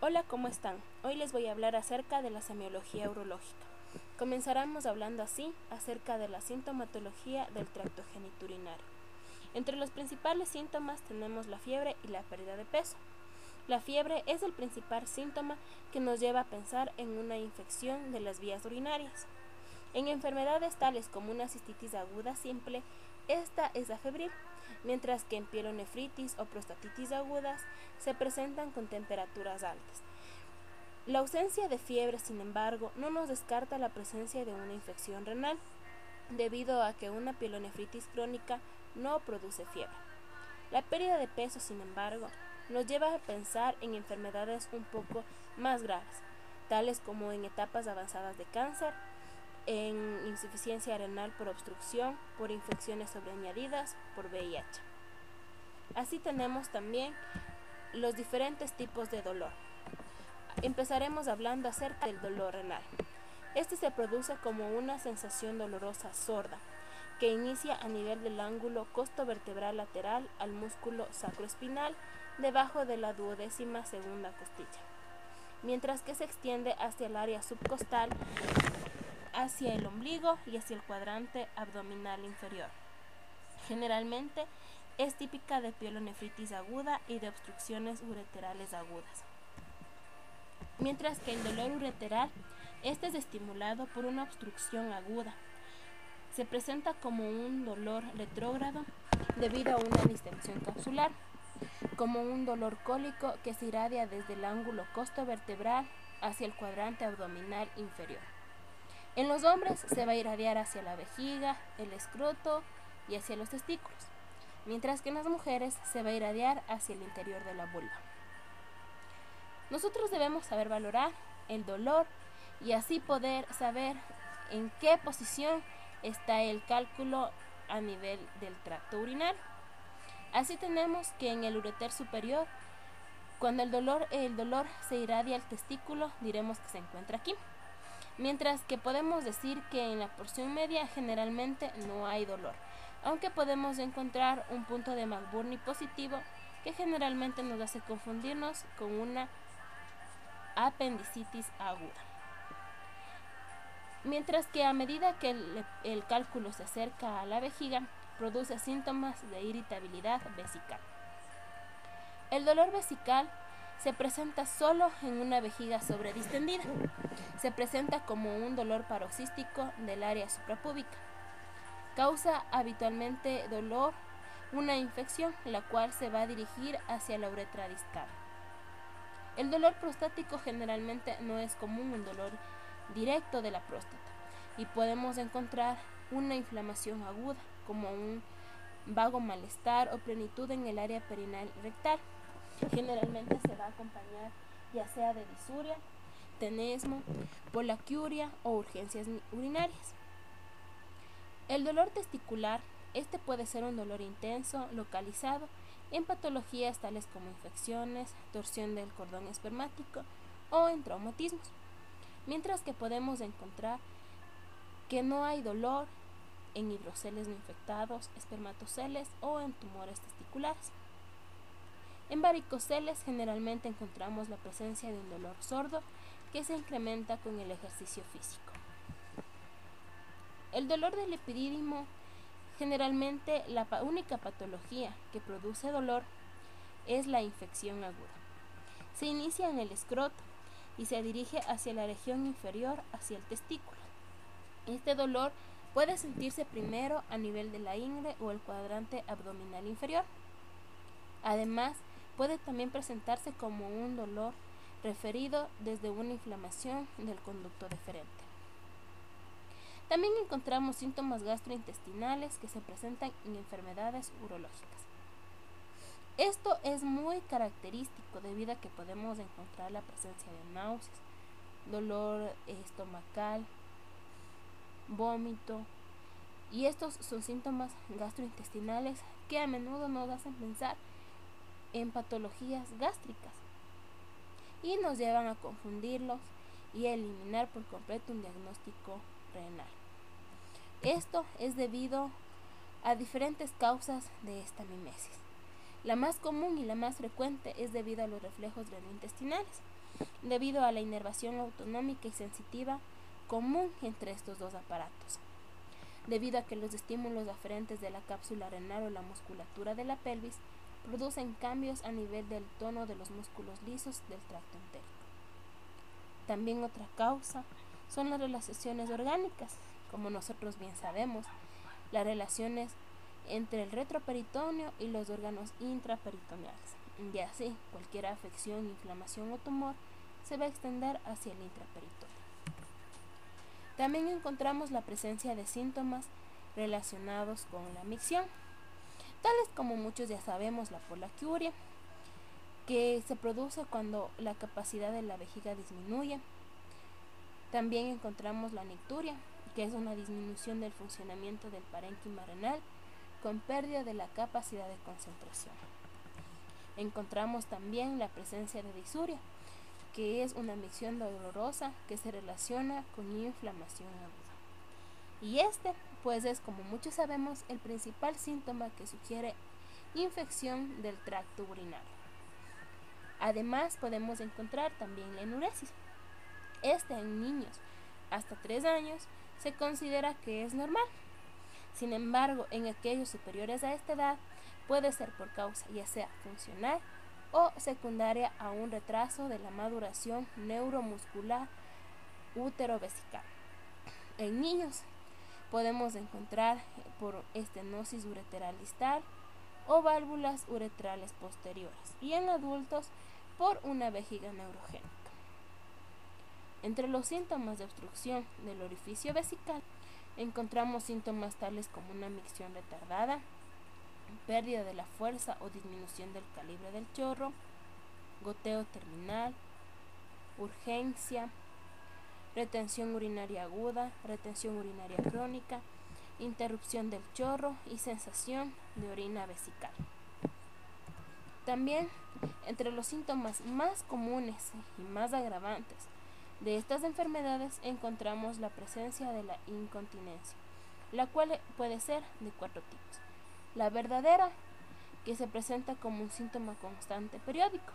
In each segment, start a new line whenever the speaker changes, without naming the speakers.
Hola, ¿cómo están? Hoy les voy a hablar acerca de la semiología urológica. Comenzaremos hablando así acerca de la sintomatología del tracto genitourinario. Entre los principales síntomas tenemos la fiebre y la pérdida de peso. La fiebre es el principal síntoma que nos lleva a pensar en una infección de las vías urinarias. En enfermedades tales como una cistitis aguda simple, esta es la febril, mientras que en pielonefritis o prostatitis agudas se presentan con temperaturas altas. La ausencia de fiebre, sin embargo, no nos descarta la presencia de una infección renal, debido a que una pielonefritis crónica no produce fiebre. La pérdida de peso, sin embargo, nos lleva a pensar en enfermedades un poco más graves, tales como en etapas avanzadas de cáncer, en insuficiencia renal por obstrucción, por infecciones sobreañadidas, por VIH. Así tenemos también los diferentes tipos de dolor. Empezaremos hablando acerca del dolor renal. Este se produce como una sensación dolorosa sorda, que inicia a nivel del ángulo costovertebral lateral al músculo sacroespinal debajo de la 12ª costilla, mientras que se extiende hacia el área subcostal, hacia el ombligo y hacia el cuadrante abdominal inferior. Generalmente es típica de pielonefritis aguda y de obstrucciones ureterales agudas. Mientras que el dolor ureteral, este es estimulado por una obstrucción aguda. Se presenta como un dolor retrógrado debido a una distensión capsular, como un dolor cólico que se irradia desde el ángulo costovertebral hacia el cuadrante abdominal inferior. En los hombres se va a irradiar hacia la vejiga, el escroto y hacia los testículos, mientras que en las mujeres se va a irradiar hacia el interior de la vulva. Nosotros debemos saber valorar el dolor y así poder saber en qué posición está el cálculo a nivel del tracto urinario. Así tenemos que en el ureter superior, cuando el dolor se irradia al testículo, diremos que se encuentra aquí. Mientras que podemos decir que en la porción media generalmente no hay dolor, aunque podemos encontrar un punto de McBurney positivo que generalmente nos hace confundirnos con una apendicitis aguda. Mientras que a medida que el cálculo se acerca a la vejiga, produce síntomas de irritabilidad vesical. El dolor vesical se presenta solo en una vejiga sobredistendida. Se presenta como un dolor paroxístico del área suprapúbica. Causa habitualmente dolor una infección, la cual se va a dirigir hacia la uretra distal. El dolor prostático generalmente no es común, un dolor directo de la próstata, y podemos encontrar una inflamación aguda, como un vago malestar o plenitud en el área perineal rectal. Generalmente se va a acompañar ya sea de disuria, tenesmo, polaquiuria o urgencias urinarias. El dolor testicular, este puede ser un dolor intenso, localizado en patologías tales como infecciones, torsión del cordón espermático o en traumatismos, mientras que podemos encontrar que no hay dolor en hidroceles no infectados, espermatoceles o en tumores testiculares. En varicoceles generalmente encontramos la presencia de un dolor sordo que se incrementa con el ejercicio físico. El dolor del epidídimo, generalmente la única patología que produce dolor es la infección aguda. Se inicia en el escroto y se dirige hacia la región inferior, hacia el testículo. Este dolor puede sentirse primero a nivel de la ingle o el cuadrante abdominal inferior. Además, puede también presentarse como un dolor referido desde una inflamación del conducto deferente. También encontramos síntomas gastrointestinales que se presentan en enfermedades urológicas. Esto es muy característico debido a que podemos encontrar la presencia de náuseas, dolor estomacal, vómito, y estos son síntomas gastrointestinales que a menudo nos hacen pensar en patologías gástricas y nos llevan a confundirlos y a eliminar por completo un diagnóstico renal. Esto es debido a diferentes causas de esta mimesis. La más común y la más frecuente es debido a los reflejos renal-intestinales. debido a la inervación autonómica y sensitiva común entre estos dos aparatos, debido a que los estímulos aferentes de la cápsula renal o la musculatura de la pelvis producen cambios a nivel del tono de los músculos lisos del tracto entérico. También otra causa son las relaciones orgánicas. Como nosotros bien sabemos, las relaciones entre el retroperitoneo y los órganos intraperitoneales. Y así, cualquier afección, inflamación o tumor se va a extender hacia el intraperitoneo. También encontramos la presencia de síntomas relacionados con la micción, tales como muchos ya sabemos la polaquiuria, que se produce cuando la capacidad de la vejiga disminuye. También encontramos la nicturia, que es una disminución del funcionamiento del parénquima renal con pérdida de la capacidad de concentración. Encontramos también la presencia de disuria, que es una micción dolorosa que se relaciona con inflamación aguda. Y pues es, como muchos sabemos, el principal síntoma que sugiere infección del tracto urinario. Además, podemos encontrar también la enuresis. En niños hasta 3 años se considera que es normal. Sin embargo, en aquellos superiores a esta edad puede ser por causa ya sea funcional o secundaria a un retraso de la maduración neuromuscular útero-vesical. En niños podemos encontrar por estenosis ureteral distal o válvulas uretrales posteriores, y en adultos por una vejiga neurogénica. Entre los síntomas de obstrucción del orificio vesical encontramos síntomas tales como una micción retardada, pérdida de la fuerza o disminución del calibre del chorro, goteo terminal, urgencia, retención urinaria aguda, retención urinaria crónica, interrupción del chorro y sensación de orina vesical. También, entre los síntomas más comunes y más agravantes de estas enfermedades encontramos la presencia de la incontinencia, la cual puede ser de 4 tipos. La verdadera, que se presenta como un síntoma constante periódico,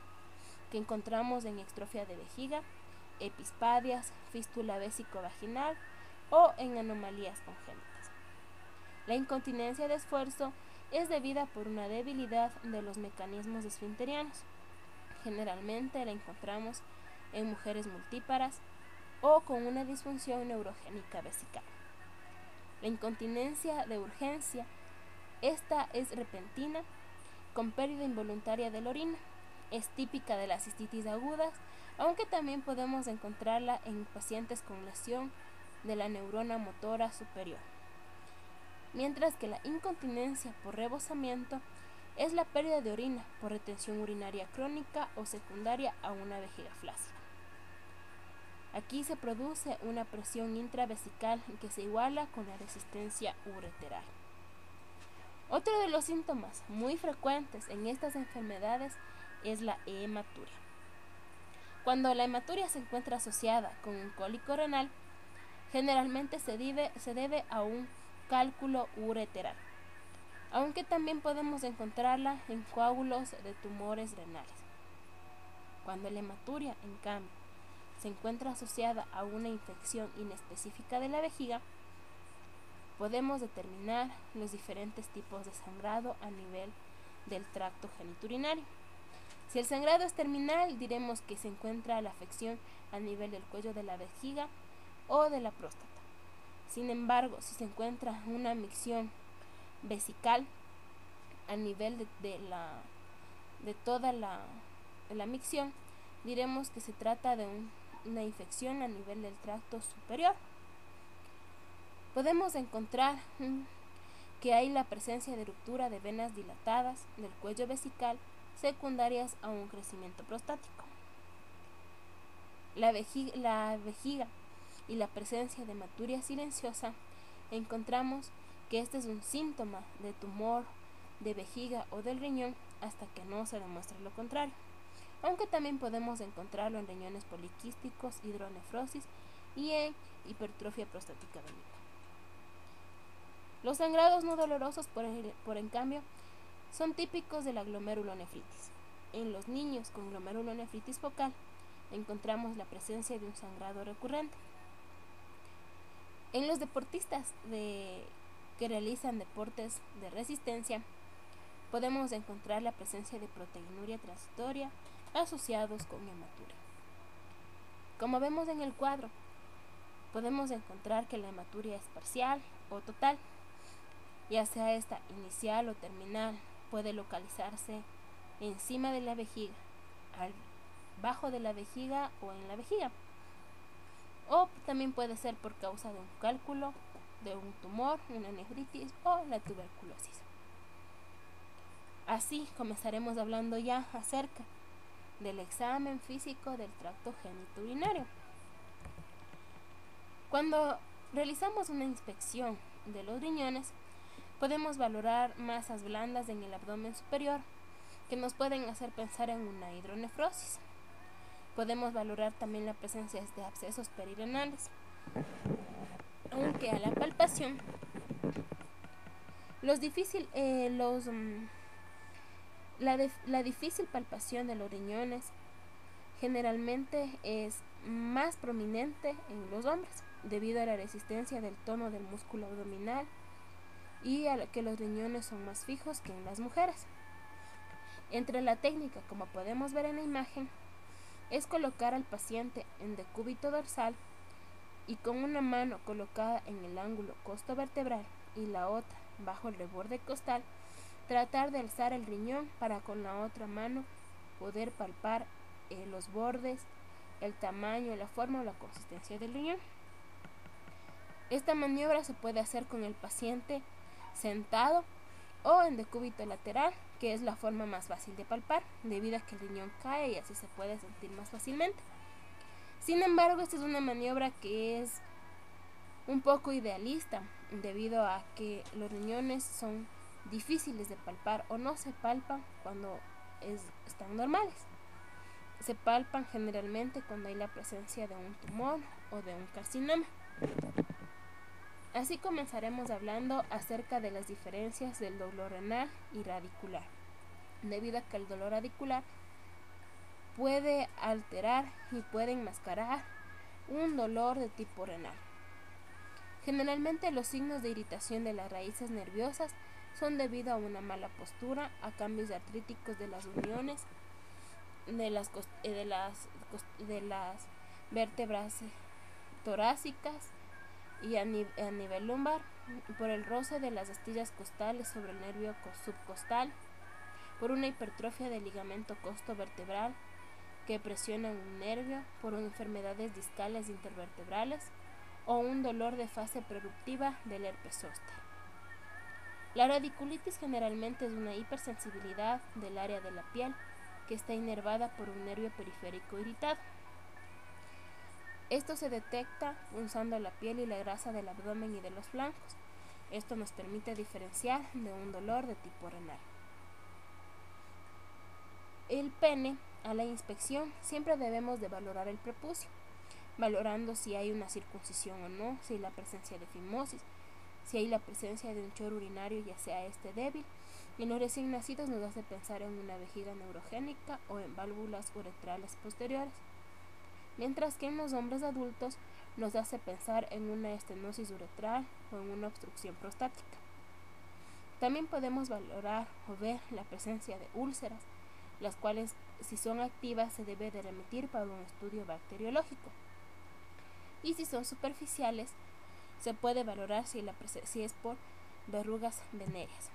que encontramos en extrofia de vejiga, epispadias, fístula vésico-vaginal o en anomalías congénitas. La incontinencia de esfuerzo es debida por una debilidad de los mecanismos esfinterianos. Generalmente la encontramos en mujeres multíparas o con una disfunción neurogénica vesical. La incontinencia de urgencia, esta es repentina, con pérdida involuntaria de la orina. Es típica de las cistitis agudas, aunque también podemos encontrarla en pacientes con lesión de la neurona motora superior. Mientras que la incontinencia por rebosamiento es la pérdida de orina por retención urinaria crónica o secundaria a una vejiga flácida. Aquí se produce una presión intravesical que se iguala con la resistencia ureteral. Otro de los síntomas muy frecuentes en estas enfermedades es la hematuria. Cuando la hematuria se encuentra asociada con un cólico renal, generalmente se debe a un cálculo ureteral, aunque también podemos encontrarla en coágulos de tumores renales. Cuando la hematuria, en cambio, se encuentra asociada a una infección inespecífica de la vejiga, podemos determinar los diferentes tipos de sangrado a nivel del tracto genitourinario. Si el sangrado es terminal, diremos que se encuentra la afección a nivel del cuello de la vejiga o de la próstata. Sin embargo, si se encuentra una micción vesical a nivel de toda la micción, diremos que se trata de una infección a nivel del tracto superior. Podemos encontrar que hay la presencia de ruptura de venas dilatadas del cuello vesical secundarias a un crecimiento prostático. La vejiga y la presencia de hematuria silenciosa, encontramos que este es un síntoma de tumor de vejiga o del riñón hasta que no se demuestre lo contrario, aunque también podemos encontrarlo en riñones poliquísticos, hidronefrosis y en hipertrofia prostática benigna. Los sangrados no dolorosos, por en cambio, son típicos de la glomerulonefritis. En los niños con glomerulonefritis focal encontramos la presencia de un sangrado recurrente. En los deportistas que realizan deportes de resistencia, podemos encontrar la presencia de proteinuria transitoria asociados con hematuria. Como vemos en el cuadro, podemos encontrar que la hematuria es parcial o total, ya sea esta inicial o terminal. Puede localizarse encima de la vejiga, abajo de la vejiga o en la vejiga, o también puede ser por causa de un cálculo, de un tumor, una nefritis o la tuberculosis. Así comenzaremos hablando ya acerca del examen físico del tracto genitourinario. Cuando realizamos una inspección de los riñones, podemos valorar masas blandas en el abdomen superior que nos pueden hacer pensar en una hidronefrosis. Podemos valorar también la presencia de abscesos perirenales, aunque a la palpación la difícil palpación de los riñones generalmente es más prominente en los hombres, debido a la resistencia del tono del músculo abdominal y a que los riñones son más fijos que en las mujeres. Entre la técnica, como podemos ver en la imagen, es colocar al paciente en decúbito dorsal y con una mano colocada en el ángulo costovertebral y la otra bajo el reborde costal, tratar de alzar el riñón para con la otra mano poder palpar los bordes, el tamaño, la forma o la consistencia del riñón. Esta maniobra se puede hacer con el paciente sentado o en decúbito lateral, que es la forma más fácil de palpar, debido a que el riñón cae y así se puede sentir más fácilmente. Sin embargo, esta es una maniobra que es un poco idealista, debido a que los riñones son difíciles de palpar o no se palpan cuando están normales. Se palpan generalmente cuando hay la presencia de un tumor o de un carcinoma. Así comenzaremos hablando acerca de las diferencias del dolor renal y radicular, debido a que el dolor radicular puede alterar y puede enmascarar un dolor de tipo renal. Generalmente los signos de irritación de las raíces nerviosas son debido a una mala postura, a cambios artríticos de las uniones de las vértebras torácicas y a nivel lumbar, por el roce de las astillas costales sobre el nervio subcostal, por una hipertrofia del ligamento costovertebral que presiona un nervio, por enfermedades discales intervertebrales o un dolor de fase preruptiva del herpes zóster. La radiculitis generalmente es una hipersensibilidad del área de la piel que está inervada por un nervio periférico irritado. Esto se detecta punzando la piel y la grasa del abdomen y de los flancos. Esto nos permite diferenciar de un dolor de tipo renal. El pene, a la inspección, siempre debemos de valorar el prepucio, valorando si hay una circuncisión o no, si hay la presencia de fimosis, si hay la presencia de un chorro urinario, ya sea débil. En los recién nacidos nos hace pensar en una vejiga neurogénica o en válvulas uretrales posteriores, mientras que en los hombres adultos nos hace pensar en una estenosis uretral o en una obstrucción prostática. También podemos valorar o ver la presencia de úlceras, las cuales, si son activas, se debe de remitir para un estudio bacteriológico. Y si son superficiales, se puede valorar si es por verrugas venéreas.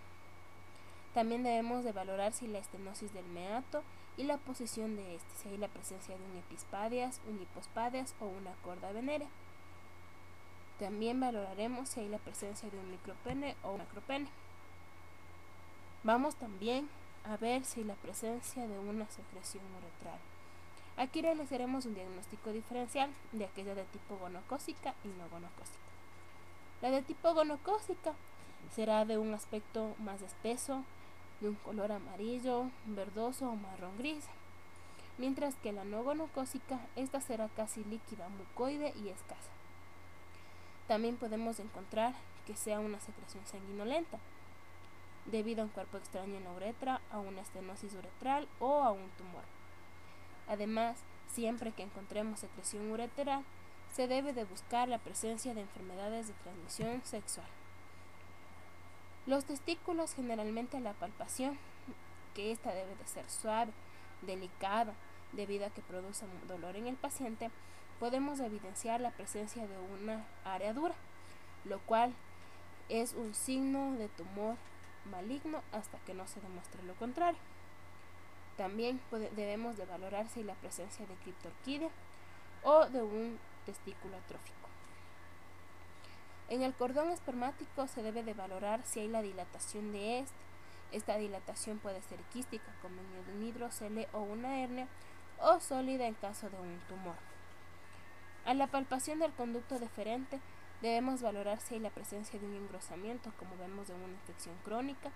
También debemos de valorar si la estenosis del meato y la posición de este, si hay la presencia de un epispadias, un hipospadias o una corda venérea. También valoraremos si hay la presencia de un micropene o un macropene. Vamos también a ver si la presencia de una secreción uretral. Aquí realizaremos un diagnóstico diferencial de aquella de tipo gonocócica y no gonocócica. La de tipo gonocócica será de un aspecto más espeso, de un color amarillo, verdoso o marrón gris, mientras que la no gonocócica, esta será casi líquida, mucoide y escasa. También podemos encontrar que sea una secreción sanguinolenta, debido a un cuerpo extraño en la uretra, a una estenosis uretral o a un tumor. Además, Siempre que encontremos secreción ureteral, se debe de buscar la presencia de enfermedades de transmisión sexual. Los testículos, generalmente la palpación, que esta debe de ser suave, delicada, debido a que produce dolor en el paciente, podemos evidenciar la presencia de una área dura, lo cual es un signo de tumor maligno hasta que no se demuestre lo contrario. También debemos de valorar si hay la presencia de criptorquídea o de un testículo atrófico. En el cordón espermático se debe de valorar si hay la dilatación de este. Esta dilatación puede ser quística, como en un hidrocele o una hernia, o sólida en caso de un tumor. A la palpación del conducto deferente debemos valorar si hay la presencia de un engrosamiento, como vemos de una infección crónica,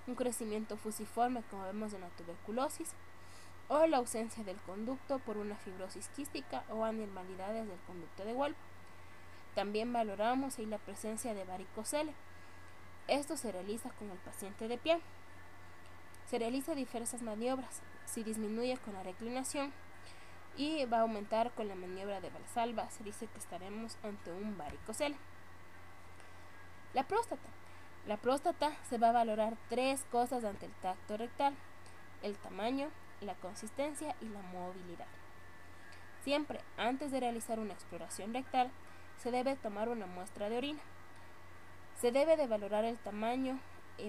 un crecimiento fusiforme, como vemos de una tuberculosis, o la ausencia del conducto por una fibrosis quística o anormalidades del conducto de Wolff. También valoramos si hay la presencia de varicocele. Esto se realiza con el paciente de pie. Se realiza diversas maniobras. Si disminuye con la reclinación y va a aumentar con la maniobra de Valsalva, se dice que estaremos ante un varicocele. La próstata. La próstata se va a valorar 3 cosas ante el tracto rectal: el tamaño, la consistencia y la movilidad. Siempre antes de realizar una exploración rectal se debe tomar una muestra de orina. Se debe de valorar el tamaño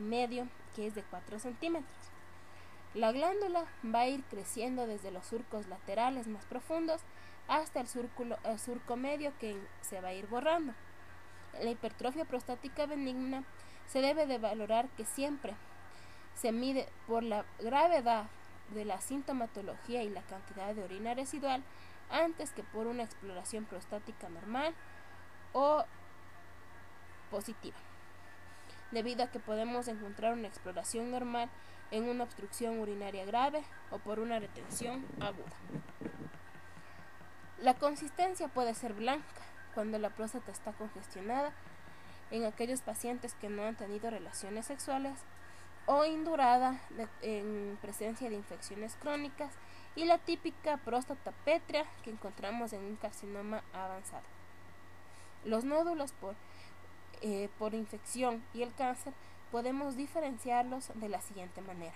medio, que es de 4 centímetros. La glándula va a ir creciendo desde los surcos laterales más profundos hasta el surco medio, que se va a ir borrando. La hipertrofia prostática benigna se debe de valorar que siempre se mide por la gravedad de la sintomatología y la cantidad de orina residual antes que por una exploración prostática normal o positiva, debido a que podemos encontrar una exploración normal en una obstrucción urinaria grave o por una retención aguda. La consistencia puede ser blanca cuando la próstata está congestionada en aquellos pacientes que no han tenido relaciones sexuales, o indurada en presencia de infecciones crónicas, y la típica próstata pétrea que encontramos en un carcinoma avanzado. Los nódulos por infección y el cáncer podemos diferenciarlos de la siguiente manera.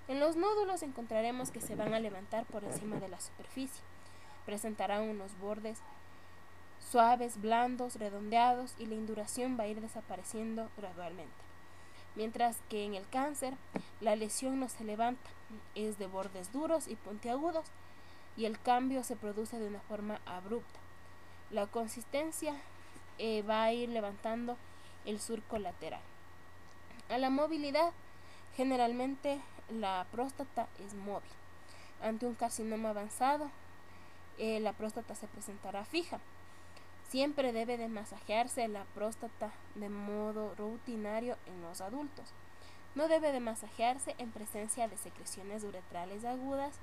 En los nódulos encontraremos que se van a levantar por encima de la superficie. Presentarán unos bordes suaves, blandos, redondeados, y la induración va a ir desapareciendo gradualmente. Mientras que en el cáncer la lesión no se levanta, es de bordes duros y puntiagudos, y el cambio se produce de una forma abrupta. La consistencia va a ir levantando el surco lateral. A la movilidad, generalmente la próstata es móvil. Ante un carcinoma avanzado, la próstata se presentará fija. Siempre debe de masajearse la próstata de modo rutinario en los adultos. No debe de masajearse en presencia de secreciones uretrales agudas,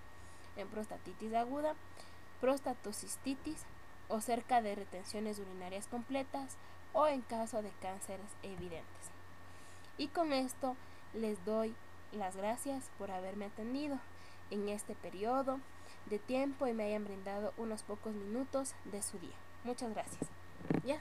en prostatitis aguda, prostatocistitis, o cerca de retenciones urinarias completas, o en caso de cánceres evidentes. Y con esto les doy las gracias por haberme atendido en este periodo de tiempo y me hayan brindado unos pocos minutos de su día. Muchas gracias. ¿Ya?